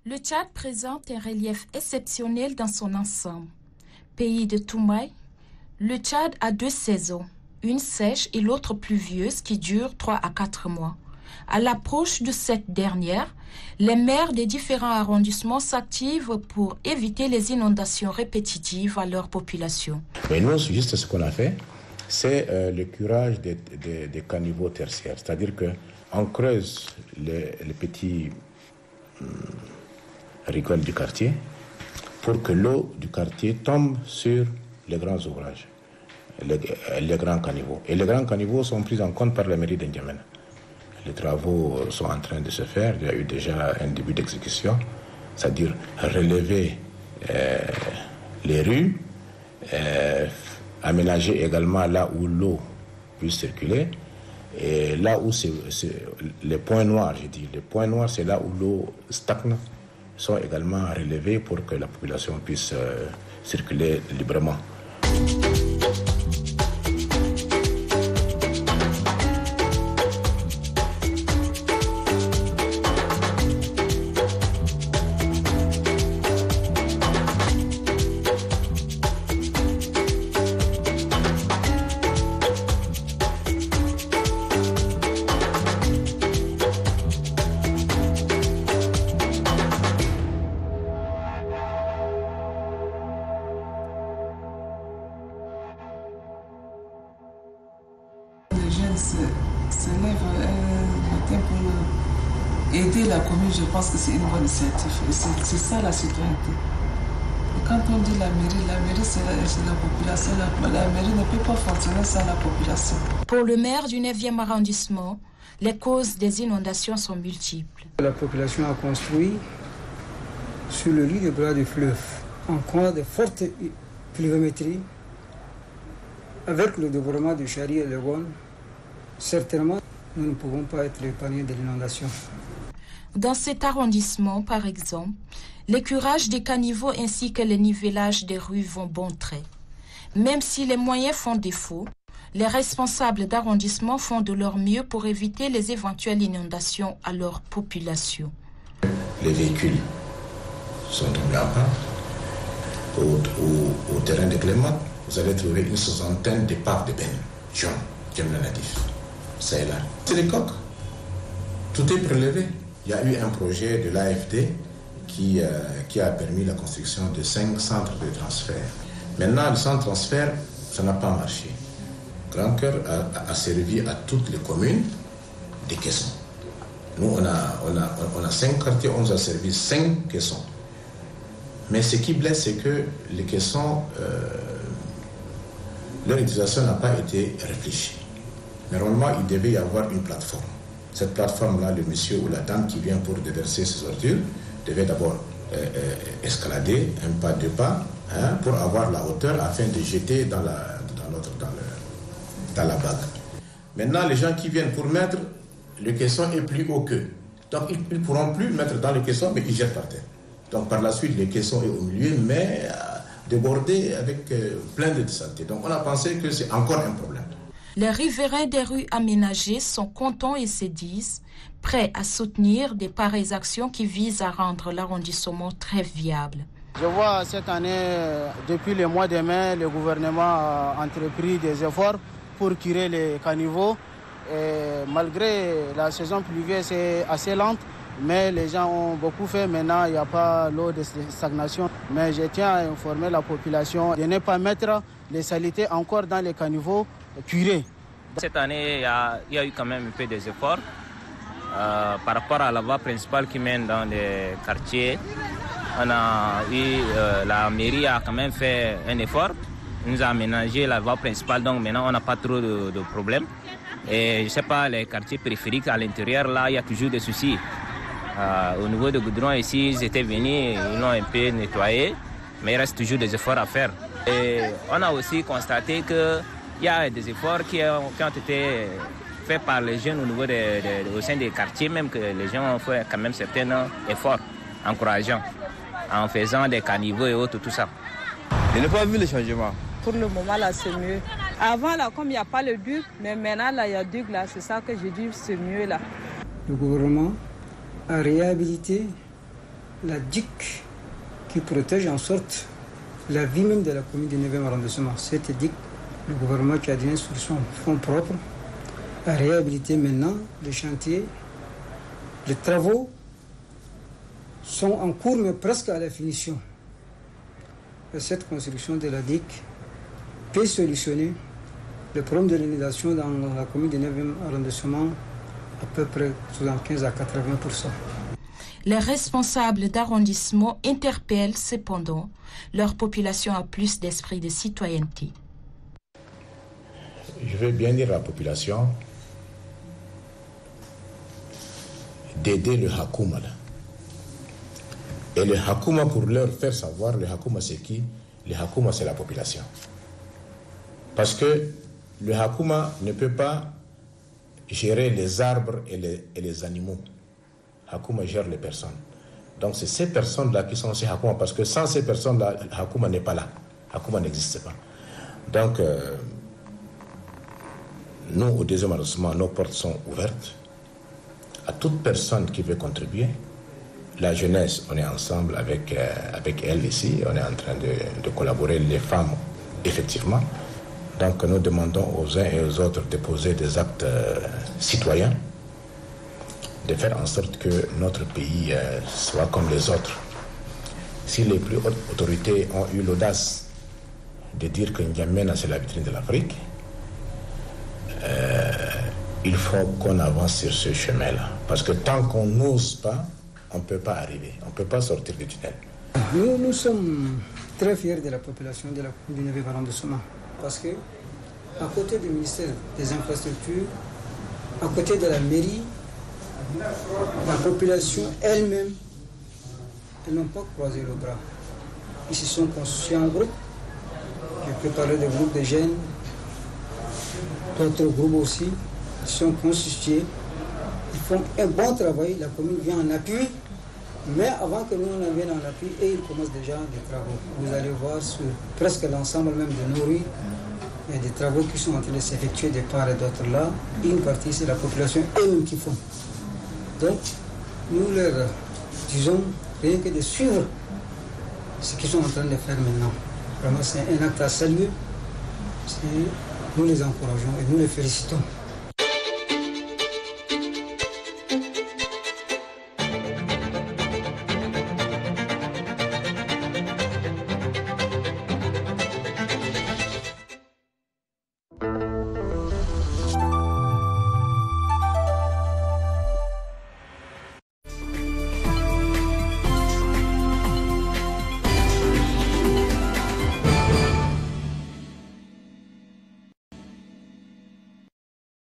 Le Tchad présente un relief exceptionnel dans son ensemble. Pays de Toumaï, le Tchad a 2 saisons, une sèche et l'autre pluvieuse qui dure 3 à 4 mois. À l'approche de cette dernière, les maires des différents arrondissements s'activent pour éviter les inondations répétitives à leur population. Mais nous, juste ce qu'on a fait, c'est le curage des caniveaux tertiaires. C'est-à-dire qu'on creuse les petits rigoles du quartier pour que l'eau du quartier tombe sur les grands ouvrages, les grands caniveaux. Et les grands caniveaux sont pris en compte par la mairie d'Indiamena. Les travaux sont en train de se faire. Il y a eu déjà un début d'exécution, c'est-à-dire relever les rues, aménager également là où l'eau puisse circuler. Et là où c'est les points noirs, j'ai dit, les points noirs, c'est là où l'eau stagne, sont également relevés pour que la population puisse circuler librement. Se lève un matin pour aider la commune, je pense que c'est une bonne initiative. C'est ça la citoyenneté. Et quand on dit la mairie c'est la population. La mairie ne peut pas fonctionner sans la population. Pour le maire du 9e arrondissement, les causes des inondations sont multiples. La population a construit sur le lit des bras du fleuve, en cas de forte pluviométrie, avec le développement du Chari et le Gon. Certainement, nous ne pouvons pas être épargnés de l'inondation. Dans cet arrondissement, par exemple, les curages des caniveaux ainsi que le nivellage des rues vont bon trait. Même si les moyens font défaut, les responsables d'arrondissement font de leur mieux pour éviter les éventuelles inondations à leur population. Les véhicules sont tombés en panne. Au terrain de Clément, vous allez trouver une 60aine d'épaves de bennes jaunes, comme le natif. Ça est là. C'est des coques. Tout est prélevé. Il y a eu un projet de l'AFD qui a permis la construction de 5 centres de transfert. Maintenant, le centre de transfert, ça n'a pas marché. Grand Cœur a servi à toutes les communes des caissons. Nous, on a 5 quartiers, on nous a servi 5 caissons. Mais ce qui blesse, c'est que les caissons, leur utilisation n'a pas été réfléchie. Normalement, il devait y avoir une plateforme. Cette plateforme-là, le monsieur ou la dame qui vient pour déverser ses ordures devait d'abord escalader un pas, 2 pas, pour avoir la hauteur afin de jeter dans la bague. Maintenant, les gens qui viennent pour mettre, le caisson est plus haut qu'eux. Donc, ils ne pourront plus mettre dans le caisson, mais ils jettent par terre. Donc, par la suite, le caisson est au milieu, mais débordé avec plein de saleté. Donc, on a pensé que c'est encore un problème. Les riverains des rues aménagées sont contents et se disent prêts à soutenir des pareilles actions qui visent à rendre l'arrondissement très viable. Je vois cette année, depuis le mois de mai, le gouvernement a entrepris des efforts pour curer les caniveaux. Et malgré la saison pluvieuse, c'est assez lente, mais les gens ont beaucoup fait. Maintenant, il n'y a pas l'eau de stagnation. Mais je tiens à informer la population de ne pas mettre les saletés encore dans les caniveaux curés. Cette année, il y a eu quand même un peu des efforts par rapport à la voie principale qui mène dans les quartiers. La mairie a quand même fait un effort. Elle nous a aménagé la voie principale, donc maintenant on n'a pas trop de problèmes. Et je ne sais pas, les quartiers périphériques à l'intérieur, là, il y a toujours des soucis. Au niveau de Goudron, ici, ils étaient venus, ils l'ont un peu nettoyé, mais il reste toujours des efforts à faire. Et on a aussi constaté qu'il y a des efforts qui ont été faits par les jeunes au sein des quartiers, même que les gens ont fait quand même certains efforts encourageants, en faisant des caniveaux et autres, tout ça. Je n'ai pas vu le changement. Pour le moment, là, c'est mieux. Avant, là, comme il n'y a pas le duc, mais maintenant, là, il y a duc, là, c'est ça que j'ai dit, c'est mieux, là. Le gouvernement a réhabilité la digue qui protège en sorte la vie même de la commune du 9e arrondissement. Cette digue, le gouvernement cadien sur son fonds propre a réhabilité maintenant le chantier. Les travaux sont en cours mais presque à la finition. Et cette construction de la digue peut solutionner le problème de l'inondation dans la commune du 9e arrondissement à peu près 75 à 80%. Les responsables d'arrondissement interpellent cependant leur population à plus d'esprit de citoyenneté. Je vais bien dire à la population d'aider le Hakuma là. Et le Hakuma, pour leur faire savoir, le Hakuma c'est qui? Le Hakuma c'est la population. Parce que le Hakuma ne peut pas gérer les arbres et les animaux. Hakuma gère les personnes. Donc c'est ces personnes-là qui sont ces Hakuma, parce que sans ces personnes-là, Hakuma n'est pas là. Hakuma n'existe pas. Donc, nous, au 2e arrondissement, nos portes sont ouvertes à toute personne qui veut contribuer. La jeunesse, on est ensemble avec elle ici, on est en train de collaborer, les femmes, effectivement. Donc nous demandons aux uns et aux autres de poser des actes citoyens, de faire en sorte que notre pays soit comme les autres. Si les plus hautes autorités ont eu l'audace de dire que N'Djamena c'est la vitrine de l'Afrique, il faut qu'on avance sur ce chemin-là. Parce que tant qu'on n'ose pas, on ne peut pas arriver, on ne peut pas sortir du tunnel. Nous sommes très fiers de la population de la commune du 9e arrondissement. Parce que, à côté du ministère des Infrastructures, à côté de la mairie, la population elle-même, elles n'ont pas croisé le bras. Ils se sont constitués en groupe. Je peux parler de groupes de jeunes, d'autres groupes aussi. Ils sont constitués. Ils font un bon travail. La commune vient en appui. Mais avant que nous on vienne en appui, et ils commencent déjà des travaux. Vous allez voir sur presque l'ensemble même de nos rues, il y a des travaux qui sont en train de s'effectuer de part et d'autre là. Une partie, c'est la population elle-même qui font. Donc, nous leur disons rien que de suivre ce qu'ils sont en train de faire maintenant. Vraiment, c'est un acte à saluer. Nous les encourageons et nous les félicitons.